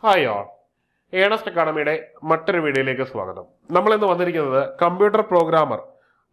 Hi all, Ernest അക്കാഡമിയുടെ മറ്റൊരു വീഡിയോയിലേക്ക് സ്വാഗതം. നമ്മൾ ഇന്ന് വന്നിരിക്കുന്നത് കമ്പ്യൂട്ടർ പ്രോഗ്രാമർ,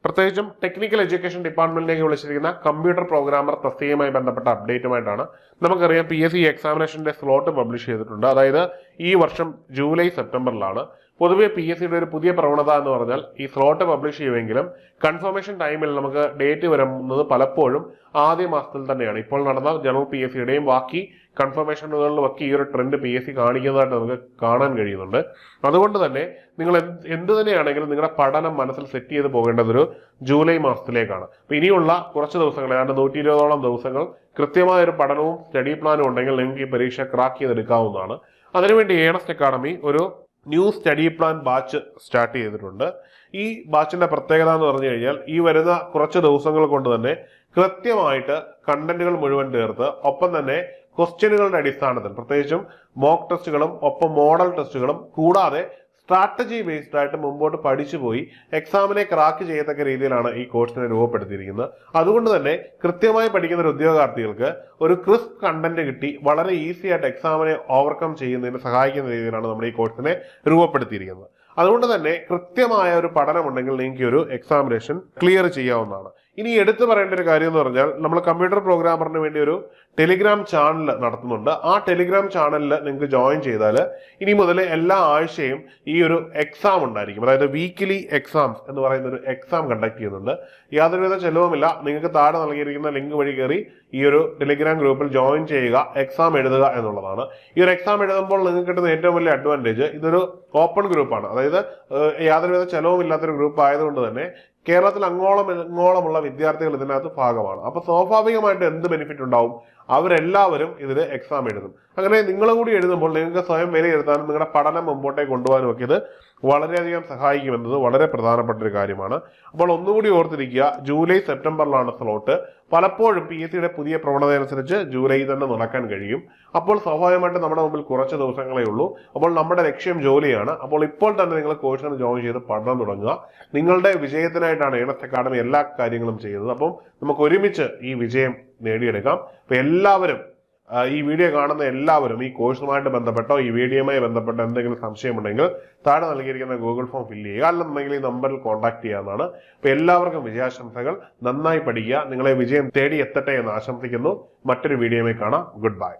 പ്രത്യേകിച്ചും ടെക്നിക്കൽ എഡ്യൂക്കേഷൻ ഡിപ്പാർട്ട്മെന്റിലേക്ക് വിളിച്ചിരിക്കുന്ന കമ്പ്യൂട്ടർ പ്രോഗ്രാമർ തസ്തികയുമായി ബന്ധപ്പെട്ട അപ്ഡേറ്റുമായിട്ടാണ്. നമുക്കറിയാം PSC എക്സാമിനേഷന്റെ സ്ലോട്ട് പബ്ലിഷ് ചെയ്തിട്ടുണ്ട്. അതായത് ഈ വർഷം ജൂലൈ സെപ്റ്റംബറിലാണ്. പൊതുവെ PSCയുടെ ഒരു പുതിയ പ്രവണത എന്ന് പറഞ്ഞാൽ ഈ സ്ലോട്ട് പബ്ലിഷ് ചെയ്യുമെങ്കിലും കൺഫർമേഷൻ ടൈമിൽ നമുക്ക് ഡേറ്റ് വരുന്നത് പലപ്പോഴും ആദ്യ മാസത്തിൽ തന്നെയാണ്. ഇപ്പോൾ നടന്ന ജനറൽ PSCയുടെയും ബാക്കി കൺഫർമേഷനുകളിലുമൊക്കെ ഈ ഒരു ട്രെൻഡ് PSC കാണിക്കുന്നതായിട്ട് നമുക്ക് കാണാൻ കഴിയുന്നുണ്ട്. അതുകൊണ്ട് തന്നെ നിങ്ങൾ എന്ത് തന്നെയാണെങ്കിലും നിങ്ങളുടെ പഠനം മനസ്സിൽ സെറ്റ് ചെയ്ത് പോകേണ്ടതൊരു ജൂലൈ മാസത്തിലേക്കാണ്. അപ്പൊ ഇനിയുള്ള കുറച്ച് ദിവസങ്ങൾ, ഏതാണ്ട് 120ഓളം ദിവസങ്ങൾ കൃത്യമായ ഒരു പഠനവും സ്റ്റഡി പ്ലാനും ഉണ്ടെങ്കിൽ നിങ്ങൾക്ക് ഈ പരീക്ഷ ക്രാക്ക് ചെയ്തെടുക്കാവുന്നതാണ്. അതിനുവേണ്ടി ഏണസ്റ്റ് അക്കാഡമി ഒരു new study plan batch start ചെയ്തിട്ടുണ്ട്. ഈ ബാച്ചിന്റെ പ്രത്യേകത എന്ന് പറഞ്ഞു കഴിഞ്ഞാൽ ഈ വരുന്ന കുറച്ച് ദിവസങ്ങൾ കൊണ്ട് തന്നെ കൃത്യമായിട്ട് കണ്ടന്റുകൾ മുഴുവൻ തീർത്ത് ഒപ്പം തന്നെ ക്വസ്റ്റ്യനുകളുടെ അടിസ്ഥാനത്തിൽ പ്രത്യേകിച്ചും മോക്ക് ടെസ്റ്റുകളും ഒപ്പം മോഡൽ ടെസ്റ്റുകളും കൂടാതെ സ്ട്രാറ്റജി ബേസ്ഡ് ആയിട്ട് മുമ്പോട്ട് പഠിച്ചു പോയി എക്സാമിനെ ക്രാക്ക് ചെയ്യത്തക്ക രീതിയിലാണ് ഈ കോഴ്സിനെ രൂപപ്പെടുത്തിയിരിക്കുന്നത്. അതുകൊണ്ട് തന്നെ കൃത്യമായി പഠിക്കുന്ന ഒരു ഉദ്യോഗാർത്ഥികൾക്ക് ഒരു ക്രിസ്പ് കണ്ടന്റ് കിട്ടി വളരെ ഈസി ആയിട്ട് എക്സാമിനെ ഓവർകം ചെയ്യുന്നതിന് സഹായിക്കുന്ന രീതിയിലാണ് നമ്മുടെ ഈ കോഴ്സിനെ രൂപപ്പെടുത്തിയിരിക്കുന്നത്. അതുകൊണ്ട് തന്നെ കൃത്യമായ ഒരു പഠനമുണ്ടെങ്കിൽ നിങ്ങൾക്ക് ഒരു എക്സാമിനേഷൻ ക്ലിയർ ചെയ്യാവുന്നതാണ്. ഇനി എടുത്തു പറയേണ്ട ഒരു കാര്യം എന്ന് പറഞ്ഞാൽ നമ്മൾ കമ്പ്യൂട്ടർ പ്രോഗ്രാമറിന് വേണ്ടി ഒരു ടെലിഗ്രാം ചാനൽ നടത്തുന്നുണ്ട്. ആ ടെലിഗ്രാം ചാനലിൽ നിങ്ങൾക്ക് ജോയിൻ ചെയ്താൽ ഇനി മുതൽ എല്ലാ ആഴ്ചയും ഈ ഒരു എക്സാം ഉണ്ടായിരിക്കും. അതായത് വീക്കിലി എക്സാംസ് എന്ന് പറയുന്ന ഒരു എക്സാം കണ്ടക്ട് ചെയ്യുന്നുണ്ട്. യാതൊരുവിധ ചെലവുമില്ല. നിങ്ങൾക്ക് താഴെ നൽകിയിരിക്കുന്ന ലിങ്ക് വഴി കയറി ഈ ഒരു ടെലിഗ്രാം ഗ്രൂപ്പിൽ ജോയിൻ ചെയ്യുക, എക്സാം എഴുതുക എന്നുള്ളതാണ്. ഈ ഒരു എക്സാം എഴുതുമ്പോൾ നിങ്ങൾക്ക് കിട്ടുന്ന ഏറ്റവും വലിയ അഡ്വാൻറ്റേജ് ഇതൊരു ഓപ്പൺ ഗ്രൂപ്പാണ്. അതായത് യാതൊരുവിധ ചെലവുമില്ലാത്തൊരു ഗ്രൂപ്പ് ആയതുകൊണ്ട് തന്നെ കേരളത്തിൽ അങ്ങോളമുള്ള വിദ്യാർത്ഥികൾ ഇതിനകത്ത് ഭാഗമാണ്. അപ്പൊ സ്വാഭാവികമായിട്ട് എന്ത് ബെനിഫിറ്റ് ഉണ്ടാവും? അവരെല്ലാവരും ഇതിൽ എക്സാം എഴുതും. അങ്ങനെ നിങ്ങൾ കൂടി എഴുതുമ്പോൾ നിങ്ങൾക്ക് സ്വയം വിലയിരുത്താനും നിങ്ങളുടെ പഠനം മുമ്പോട്ടേക്ക് കൊണ്ടുപോകാനും ഒക്കെ ഇത് വളരെയധികം സഹായിക്കുമെന്നത് വളരെ പ്രധാനപ്പെട്ട ഒരു കാര്യമാണ്. അപ്പോൾ ഒന്നുകൂടി ഓർത്തിരിക്കുക, ജൂലൈ സെപ്റ്റംബറിലാണ് സ്ലോട്ട്. പലപ്പോഴും PSCയുടെ പുതിയ പ്രവണത അനുസരിച്ച് ജൂലൈ തന്നെ നടക്കാൻ കഴിയും. അപ്പോൾ സ്വാഭാവികമായിട്ട് നമ്മുടെ മുമ്പിൽ കുറച്ച് ദിവസങ്ങളേ ഉള്ളൂ. അപ്പോൾ നമ്മുടെ ലക്ഷ്യം ജോലിയാണ്. അപ്പോൾ ഇപ്പോൾ തന്നെ നിങ്ങൾ കോഴ്സിന് ജോയിൻ ചെയ്ത് പഠനം തുടങ്ങുക. നിങ്ങളുടെ വിജയത്തിനായിട്ടാണ് ഏണസ്റ്റ് അക്കാഡമി എല്ലാ കാര്യങ്ങളും ചെയ്യുന്നത്. അപ്പം നമുക്ക് ഒരുമിച്ച് ഈ വിജയം നേടിയെടുക്കാം. അപ്പൊ എല്ലാവരും, ഈ വീഡിയോ കാണുന്ന എല്ലാവരും ഈ കോഴ്സുമായിട്ട് ബന്ധപ്പെട്ടോ ഈ വീഡിയോയുമായി ബന്ധപ്പെട്ടോ എന്തെങ്കിലും സംശയമുണ്ടെങ്കിൽ താഴെ നൽകിയിരിക്കുന്ന ഗൂഗിൾ ഫോം ഫില്ല് ചെയ്യുക, അല്ലെന്നുണ്ടെങ്കിൽ ഈ നമ്പറിൽ കോൺടാക്ട് ചെയ്യാവുന്നതാണ്. അപ്പൊ എല്ലാവർക്കും വിജയാശംസകൾ. നന്നായി പഠിക്കുക. നിങ്ങളെ വിജയം തേടി എത്തട്ടെ എന്ന് ആശംസിക്കുന്നു. മറ്റൊരു വീഡിയോയുമായി കാണാം. Good bye.